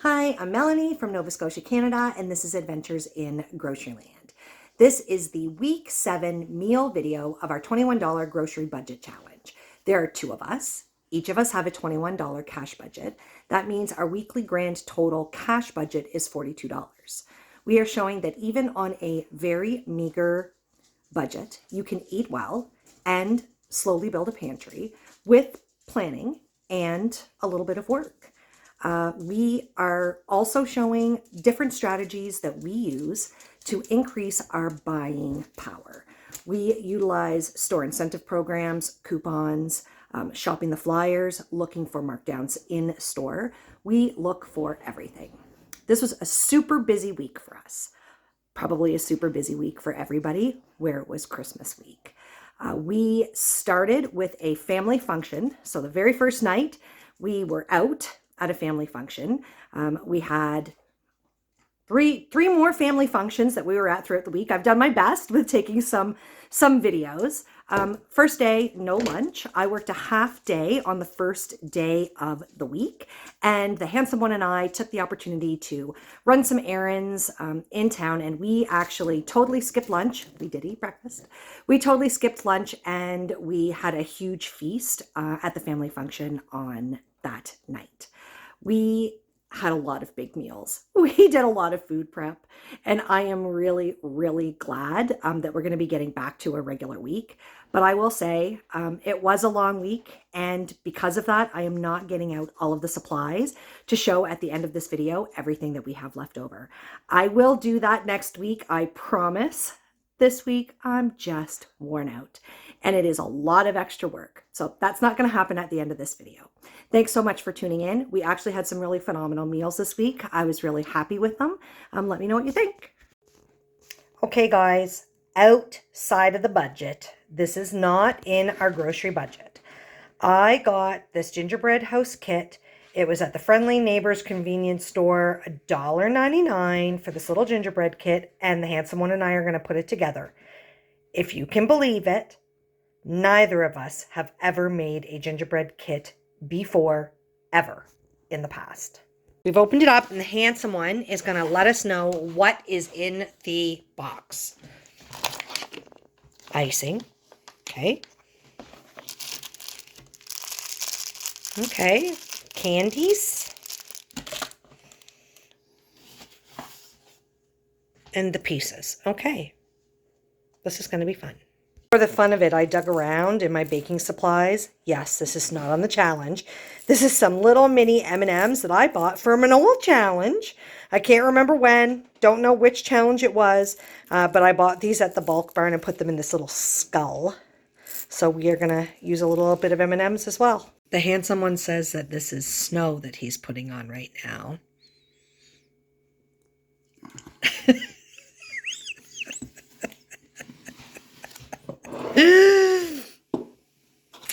Hi, I'm Melanie from Nova Scotia, Canada, and this is Adventures in Groceryland. This is the week 7 meal video of our $21 grocery budget challenge. There are 2 of us. Each of us have a $21 cash budget. That means our weekly grand total cash budget is $42. We are showing that even on a very meager budget, you can eat well and slowly build a pantry with planning and a little bit of work. We are also showing different strategies that we use to increase our buying power. We utilize store incentive programs, coupons, shopping the flyers, looking for markdowns in store. We look for everything. This was a super busy week for us. Probably a super busy week for everybody where it was Christmas week. We started with a family function. So the very first night we were out at a family function. We had three more family functions that we were at throughout the week. I've done my best with taking some videos. First day, no lunch. I worked a half day on the first day of the week, and the handsome one and I took the opportunity to run some errands in town, and we actually totally skipped lunch. We did eat breakfast. We totally skipped lunch, and we had a huge feast at the family function on that night. We had a lot of big meals. We did a lot of food prep, and I am really, really glad that we're going to be getting back to a regular week. But I will say it was a long week, and because of that, I am not getting out all of the supplies to show at the end of this video everything that we have left over. I will do that next week, I promise. This week, I'm just worn out, and it is a lot of extra work. So that's not going to happen at the end of this video. Thanks so much for tuning in. We actually had some really phenomenal meals this week. I was really happy with them. Let me know what you think. Okay, guys, outside of the budget, this is not in our grocery budget. I got this gingerbread house kit. It was at the Friendly Neighbors convenience store, $1.99 for this little gingerbread kit, and the handsome one and I are going to put it together. If you can believe it, neither of us have ever made a gingerbread kit before, ever, in the past. We've opened it up, and the handsome one is going to let us know what is in the box. Icing. Okay. Okay. Candies. And the pieces. Okay. This is going to be fun. For the fun of it, I dug around in my baking supplies. Yes, this is not on the challenge. This is some little mini M&Ms that I bought from an old challenge. I can't remember when. Don't know which challenge it was. But I bought these at the bulk barn and put them in this little skull. So we are going to use a little bit of M&Ms as well. The handsome one says that this is snow that he's putting on right now.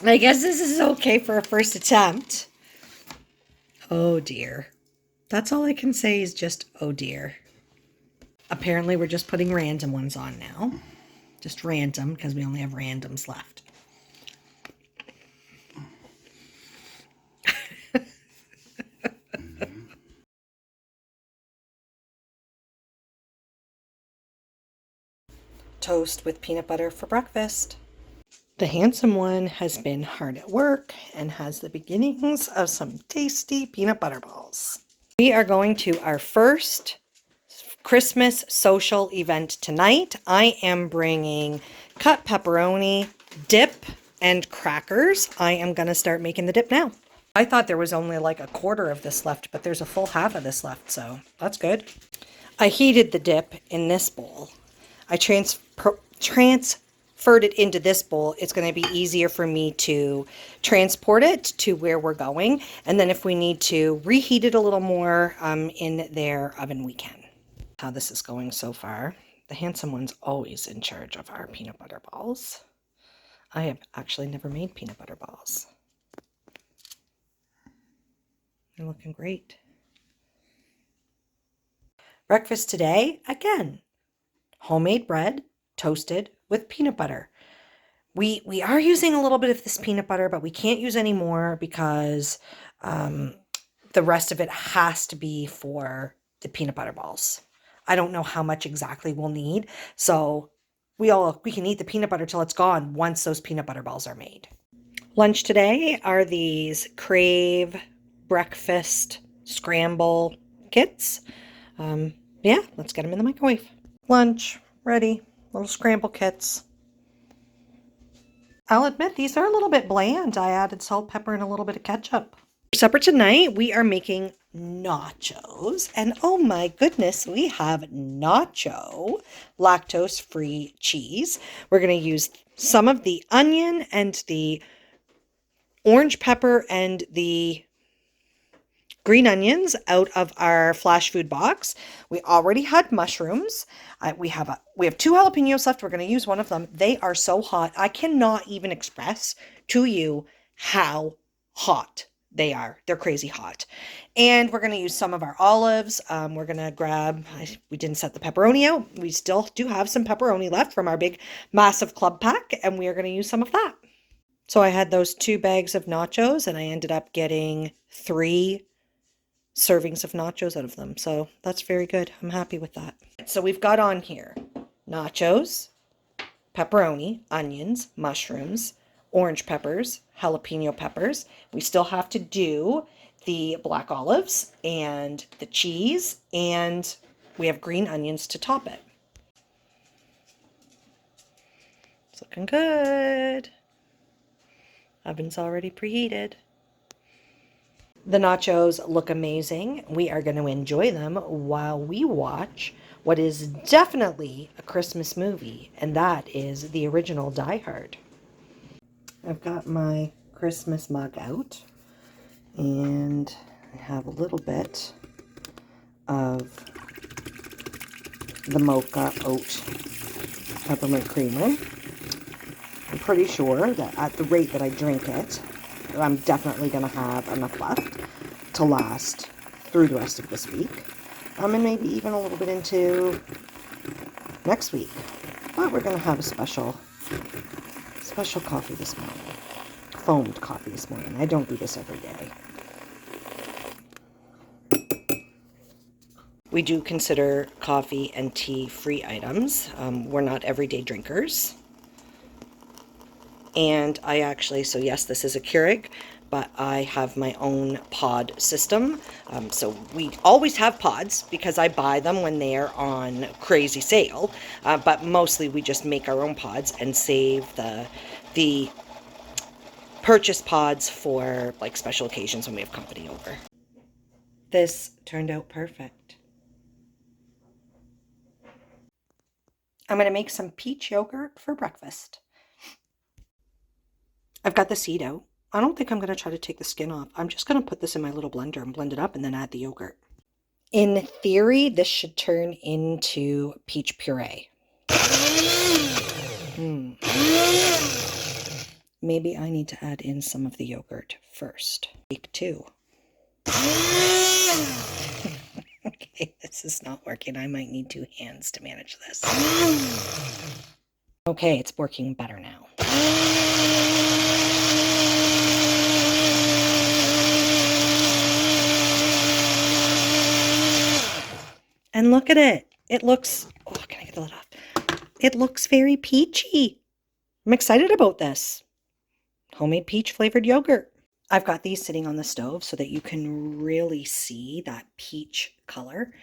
I guess this is okay for a first attempt. Oh dear. That's all I can say is just, oh dear. Apparently we're just putting random ones on now. Just random, because we only have randoms left. Toast with peanut butter for breakfast. The handsome one has been hard at work and has the beginnings of some tasty peanut butter balls. We are going to our first Christmas social event tonight. I am bringing cut pepperoni, dip, and crackers. I am going to start making the dip now. I thought there was only like a quarter of this left, but there's a full half of this left, so that's good. I heated the dip in this bowl. I transferred it into this bowl. It's going to be easier for me to transport it to where we're going. And then if we need to reheat it a little more in their oven, we can. How this is going so far. The handsome one's always in charge of our peanut butter balls. I have actually never made peanut butter balls. They're looking great. Breakfast today, again, homemade bread, toasted with peanut butter. We are using a little bit of this peanut butter, but we can't use any more because the rest of it has to be for the peanut butter balls. I don't know how much exactly we'll need, so we can eat the peanut butter till it's gone once those peanut butter balls are made. Lunch today are these Crave breakfast scramble kits. Yeah, let's get them in the microwave. Lunch ready. Little scramble kits. I'll admit these are a little bit bland. I added salt, pepper, and a little bit of ketchup. For supper tonight, we are making nachos. And oh my goodness, we have nacho lactose-free cheese. We're going to use some of the onion and the orange pepper and the green onions out of our flash food box. We already had mushrooms. We have 2 jalapenos left. We're going to use one of them. They are so hot. I cannot even express to you how hot they are. They're crazy hot. And we're going to use some of our olives. We're going to grab, we didn't set the pepperoni out. We still do have some pepperoni left from our big massive club pack, and we are going to use some of that. So I had those 2 bags of nachos, and I ended up getting 3 servings of nachos out of them. So that's very good. I'm happy with that. So we've got on here nachos, pepperoni, onions, mushrooms, orange peppers, jalapeno peppers. We still have to do the black olives and the cheese, and we have green onions to top it. It's looking good. Oven's already preheated. The nachos look amazing. We are going to enjoy them while we watch what is definitely a Christmas movie, and that is the original Die Hard. I've got my Christmas mug out, and I have a little bit of the mocha oat peppermint creamer. I'm pretty sure that at the rate that I drink it, I'm definitely going to have enough left to last through the rest of this week. And maybe even a little bit into next week. But we're going to have a special coffee this morning. Foamed coffee this morning. I don't do this every day. We do consider coffee and tea free items. We're not everyday drinkers. And I actually, so yes, this is a Keurig, but I have my own pod system. So we always have pods because I buy them when they are on crazy sale. But mostly we just make our own pods and save the purchase pods for like special occasions when we have company over. This turned out perfect. I'm going to make some peach yogurt for breakfast. I've got the seed out. I don't think I'm going to try to take the skin off. I'm just going to put this in my little blender and blend it up and then add the yogurt. In theory, this should turn into peach puree. Maybe I need to add in some of the yogurt first. Week 2. Okay, this is not working. I might need 2 hands to manage this. Okay, it's working better now. And look at it. It looks, oh, can I get the lid off? It looks very peachy. I'm excited about this. Homemade peach flavored yogurt. I've got these sitting on the stove so that you can really see that peach color.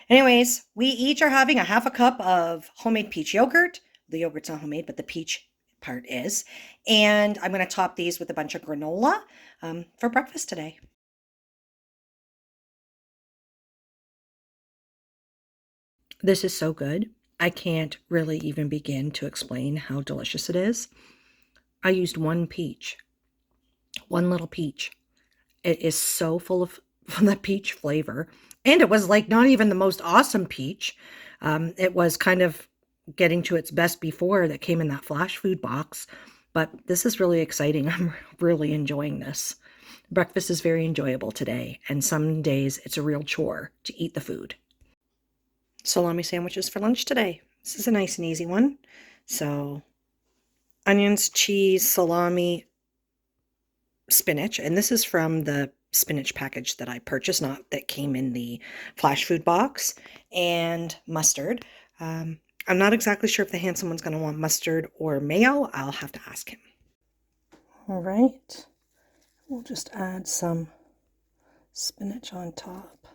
Anyways, we each are having a half a cup of homemade peach yogurt. The yogurt's not homemade, but the peach part is. And I'm going to top these with a bunch of granola for breakfast today. This is so good. I can't really even begin to explain how delicious it is. I used one peach, one little peach. It is so full of the peach flavor. And it was like not even the most awesome peach. It was kind of getting to its best before that came in that flash food box. But this is really exciting. I'm really enjoying this. Breakfast is very enjoyable today. And some days it's a real chore to eat the food. Salami sandwiches for lunch today. This is a nice and easy one. So onions, cheese, salami, spinach. And this is from the spinach package that I purchased, not that came in the flash food box, and mustard. I'm not exactly sure if the handsome one's going to want mustard or mayo. I'll have to ask him. All right, we'll just add some spinach on top.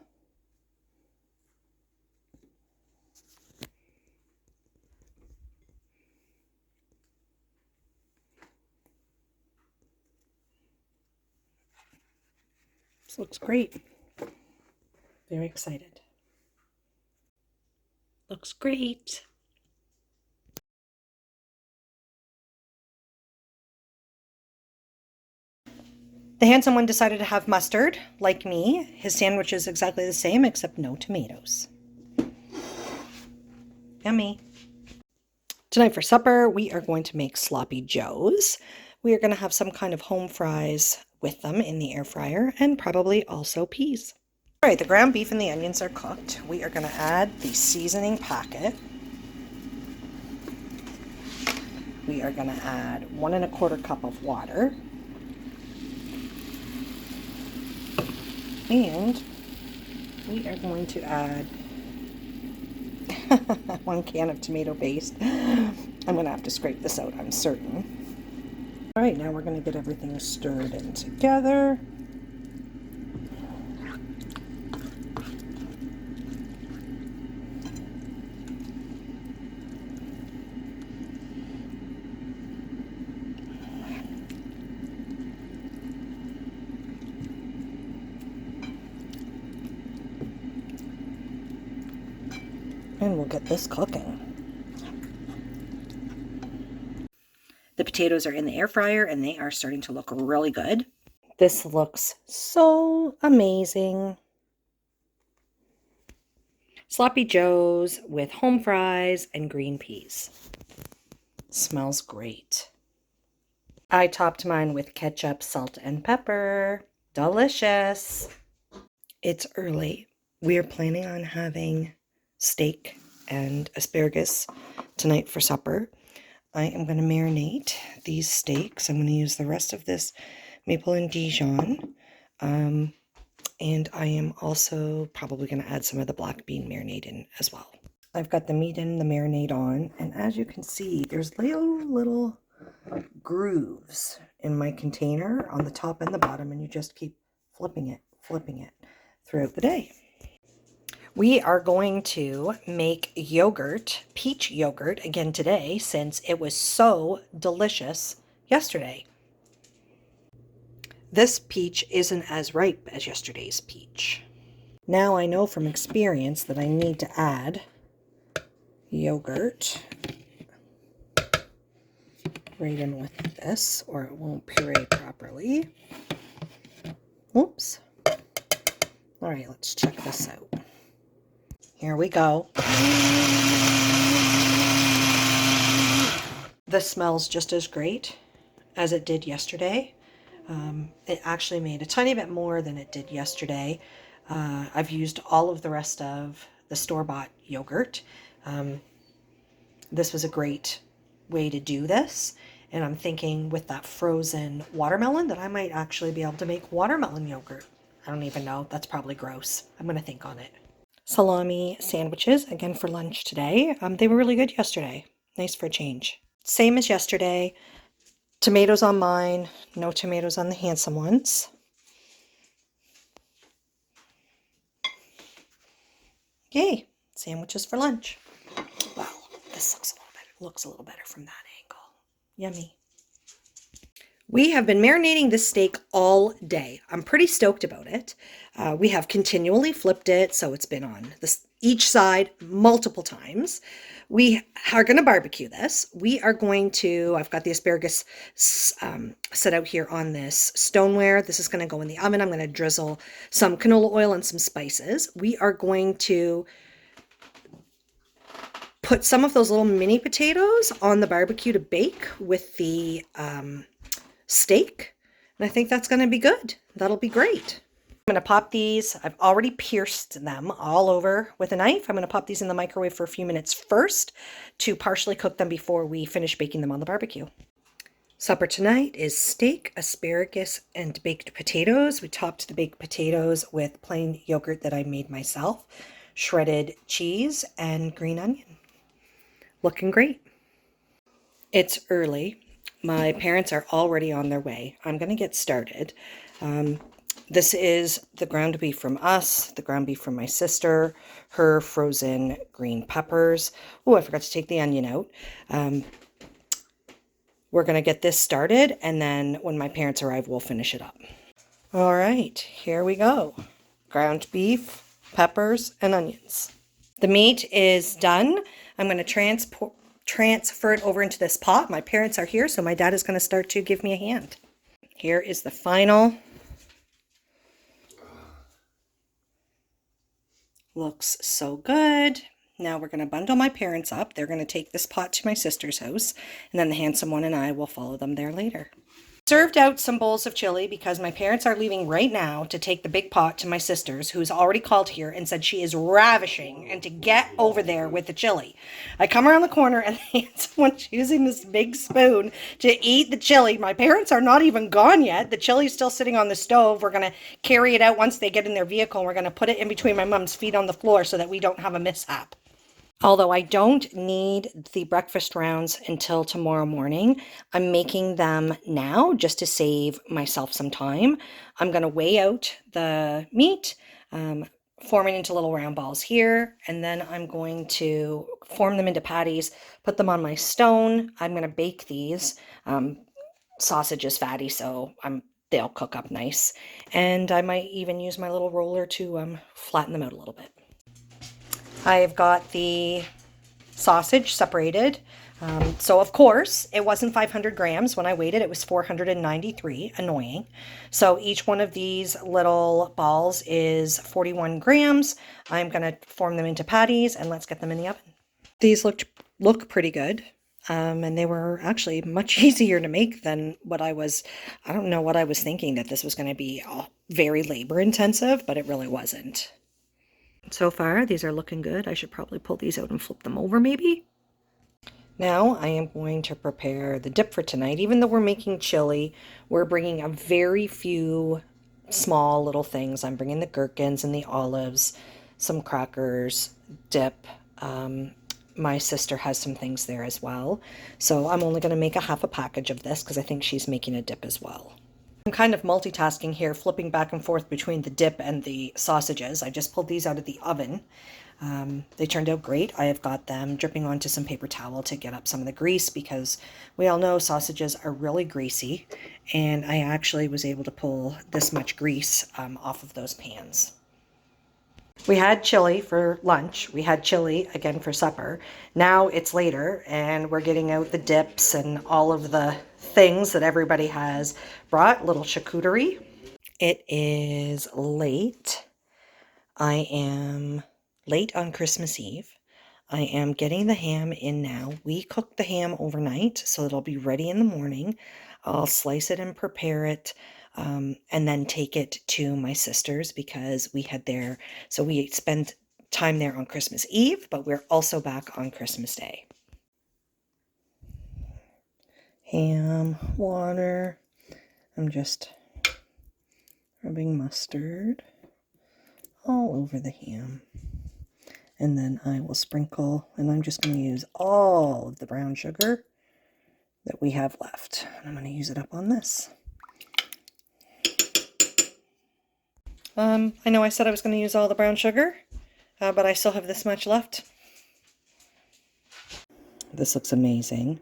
This looks great. Very excited. Looks great. The handsome one decided to have mustard, like me. His sandwich is exactly the same, except no tomatoes. Yummy. Tonight for supper, we are going to make sloppy joes. We are going to have some kind of home fries with them in the air fryer, and probably also peas. All right, the ground beef and the onions are cooked. We are going to add the seasoning packet. We are going to add 1 1/4 cup of water. And we are going to add 1 can of tomato paste. I'm going to have to scrape this out, I'm certain. All right, now we're going to get everything stirred in together. And we'll get this cooking. The potatoes are in the air fryer and they are starting to look really good. This looks so amazing. Sloppy joes with home fries and green peas. Smells great. I topped mine with ketchup, salt, and pepper. Delicious. It's early. We are planning on having steak and asparagus tonight for supper. I am going to marinate these steaks. I'm going to use the rest of this maple and Dijon. And I am also probably going to add some of the black bean marinade in as well. I've got the meat and the marinade on, and as you can see, there's little grooves in my container on the top and the bottom, and you just keep flipping it throughout the day. We are going to make yogurt, peach yogurt, again today since it was so delicious yesterday. This peach isn't as ripe as yesterday's peach. Now I know from experience that I need to add yogurt right in with this or it won't puree properly. Oops. All right, let's check this out. Here we go. This smells just as great as it did yesterday. It actually made a tiny bit more than it did yesterday. I've used all of the rest of the store-bought yogurt. This was a great way to do this. And I'm thinking with that frozen watermelon that I might actually be able to make watermelon yogurt. I don't even know. That's probably gross. I'm going to think on it. Salami sandwiches, again for lunch today. They were really good yesterday. Nice for a change. Same as yesterday. Tomatoes on mine, no tomatoes on the handsome ones. Yay, sandwiches for lunch. Wow, this looks a little better from that angle. Yummy. We have been marinating this steak all day. I'm pretty stoked about it. We have continually flipped it, so it's been on each side multiple times. We are going to barbecue this. I've got the asparagus set out here on this stoneware. This is going to go in the oven. I'm going to drizzle some canola oil and some spices. We are going to put some of those little mini potatoes on the barbecue to bake with the steak, and I think that's going to be good. That'll be great. I'm going to pop these. I've already pierced them all over with a knife. I'm going to pop these in the microwave for a few minutes first to partially cook them before we finish baking them on the barbecue. Supper tonight is steak, asparagus, and baked potatoes. We topped the baked potatoes with plain yogurt that I made myself, shredded cheese, and green onion. Looking great. It's early. My parents are already on their way. I'm going to get started. This is the ground beef from us, the ground beef from my sister, her frozen green peppers. Oh, I forgot to take the onion out. We're going to get this started, and then when my parents arrive, we'll finish it up. All right, here we go. Ground beef, peppers, and onions. The meat is done. I'm going to transfer it over into this pot. My parents are here, so my dad is going to start to give me a hand. Here is the final. Looks so good. Now we're going to bundle my parents up. They're going to take this pot to my sister's house, and then the handsome one and I will follow them there later. Served out some bowls of chili because my parents are leaving right now to take the big pot to my sister's, who's already called here and said she is ravishing and to get over there with the chili. I come around the corner and someone's using this big spoon to eat the chili. My parents are not even gone yet. The chili's still sitting on the stove. We're going to carry it out once they get in their vehicle, and we're going to put it in between my mom's feet on the floor so that we don't have a mishap. Although I don't need the breakfast rounds until tomorrow morning, I'm making them now just to save myself some time. I'm going to weigh out the meat, form it into little round balls here, and then I'm going to form them into patties, put them on my stone. I'm going to bake these. Sausage is fatty, so they'll cook up nice. And I might even use my little roller to flatten them out a little bit. I've got the sausage separated. So of course it wasn't 500 grams. When I weighed it, it was 493, annoying. So each one of these little balls is 41 grams. I'm going to form them into patties and let's get them in the oven. These look pretty good. And they were actually much easier to make than I don't know what I was thinking, that this was going to be very labor intensive, but it really wasn't. So far, these are looking good. I should probably pull these out and flip them over maybe. Now I am going to prepare the dip for tonight. Even though we're making chili, we're bringing a very few small little things. I'm bringing the gherkins and the olives, some crackers, dip. My sister has some things there as well. So I'm only going to make a half a package of this because I think she's making a dip as well. I'm kind of multitasking here, flipping back and forth between the dip and the sausages. I just pulled these out of the oven. They turned out great. I have got them dripping onto some paper towel to get up some of the grease because we all know sausages are really greasy, and I actually was able to pull this much grease off of those pans. We had chili for lunch. We had chili again for supper. Now it's later and we're getting out the dips and all of the things that everybody has brought. Little charcuterie. It is late. I am late on Christmas Eve. I am getting the ham in now. We cooked the ham overnight, so it'll be ready in the morning. I'll slice it and prepare it, and then take it to my sister's because we spent time there on Christmas Eve, but we're also back on Christmas Day. Ham, water. I'm just rubbing mustard all over the ham. And then I will sprinkle, and I'm just going to use all of the brown sugar that we have left. And I'm going to use it up on this. I know I said I was going to use all the brown sugar, but I still have this much left. This looks amazing.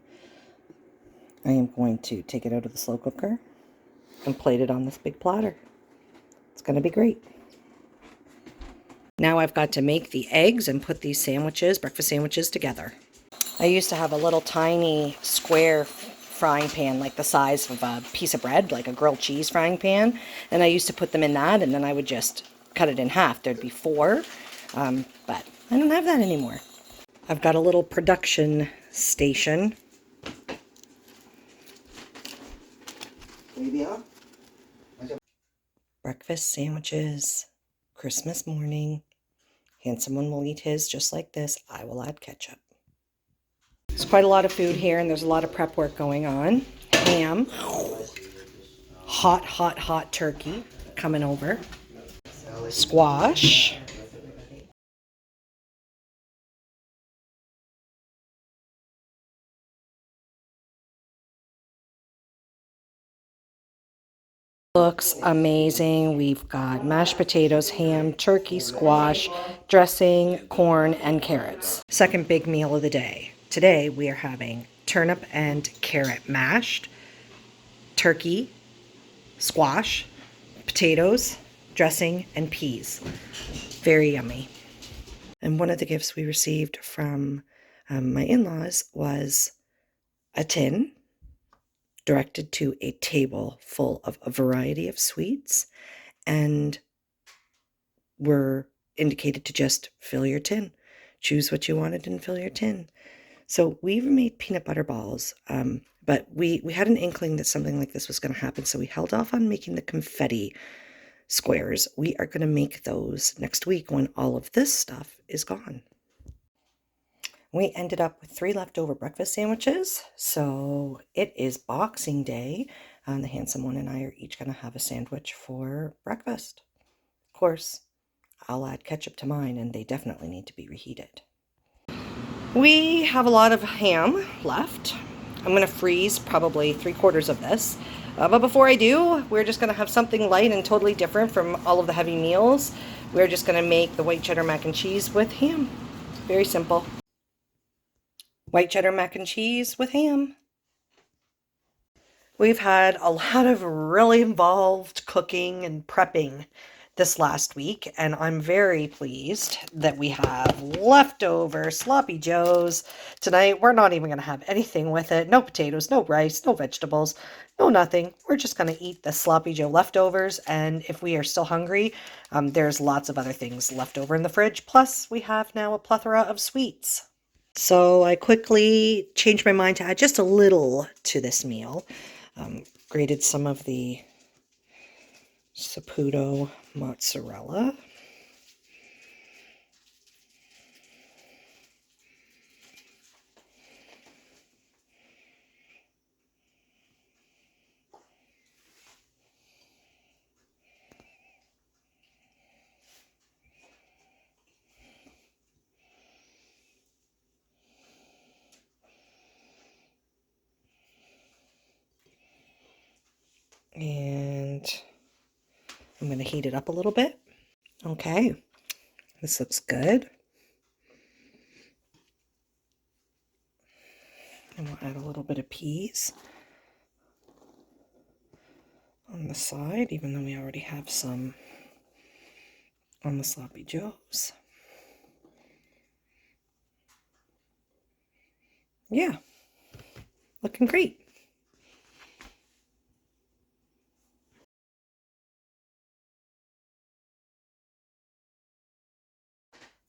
I am going to take it out of the slow cooker and plate it on this big platter. It's going to be great. Now I've got to make the eggs and put these breakfast sandwiches together. I used to have a little tiny square frying pan, like the size of a piece of bread, like a grilled cheese frying pan. And I used to put them in that, and then I would just cut it in half. There'd be 4, but I don't have that anymore. I've got a little production station. Breakfast sandwiches, Christmas morning. Handsome one will eat his just like this. I will add ketchup. There's quite a lot of food here, and there's a lot of prep work going on. ham, hot, hot, hot turkey coming over, squash, looks amazing. We've got mashed potatoes, ham, turkey, squash, dressing, corn, and carrots. Second big meal of the day. Today we are having turnip and carrot mashed, turkey, squash, potatoes, dressing, and peas. Very yummy. And one of the gifts we received from my in-laws was a tin directed to a table full of a variety of sweets, and were indicated to just fill your tin. Choose what you wanted and fill your tin. So we even made peanut butter balls, but we had an inkling that something like this was going to happen, so we held off on making the confetti squares. We are going to make those next week when all of this stuff is gone. We ended up with 3 leftover breakfast sandwiches, so it is Boxing Day. The handsome one and I are each going to have a sandwich for breakfast. Of course, I'll add ketchup to mine, and they definitely need to be reheated. We have a lot of ham left. I'm going to freeze probably 3/4 of this. But before I do, we're just going to have something light and totally different from all of the heavy meals. We're just going to make the white cheddar mac and cheese with ham. Very simple. White cheddar mac and cheese with ham. We've had a lot of really involved cooking and prepping this last week, and I'm very pleased that we have leftover sloppy joes. Tonight, we're not even going to have anything with it. No potatoes, no rice, no vegetables, no nothing. We're just going to eat the sloppy joe leftovers, and if we are still hungry, there's lots of other things left over in the fridge. Plus, we have now a plethora of sweets. So I quickly changed my mind to add just a little to this meal. Grated some of the Saputo mozzarella. And I'm going to heat it up a little bit. Okay, this looks good. And we'll add a little bit of peas on the side, even though we already have some on the sloppy joes. Yeah, looking great.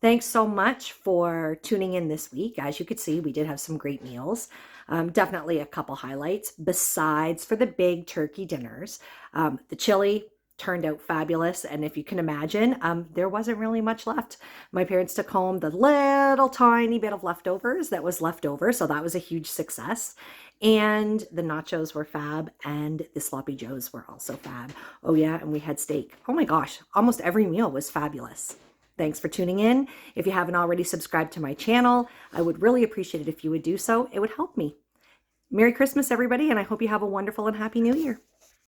Thanks so much for tuning in this week. As you could see, we did have some great meals. Definitely a couple highlights besides for the big turkey dinners. The chili turned out fabulous. And if you can imagine, there wasn't really much left. My parents took home the little tiny bit of leftovers that was left over. So that was a huge success. And the nachos were fab, and the sloppy joes were also fab. Oh yeah, and we had steak. Oh my gosh, almost every meal was fabulous. Thanks for tuning in. If you haven't already subscribed to my channel, I would really appreciate it if you would do so. It would help me. Merry Christmas, everybody, and I hope you have a wonderful and happy New Year.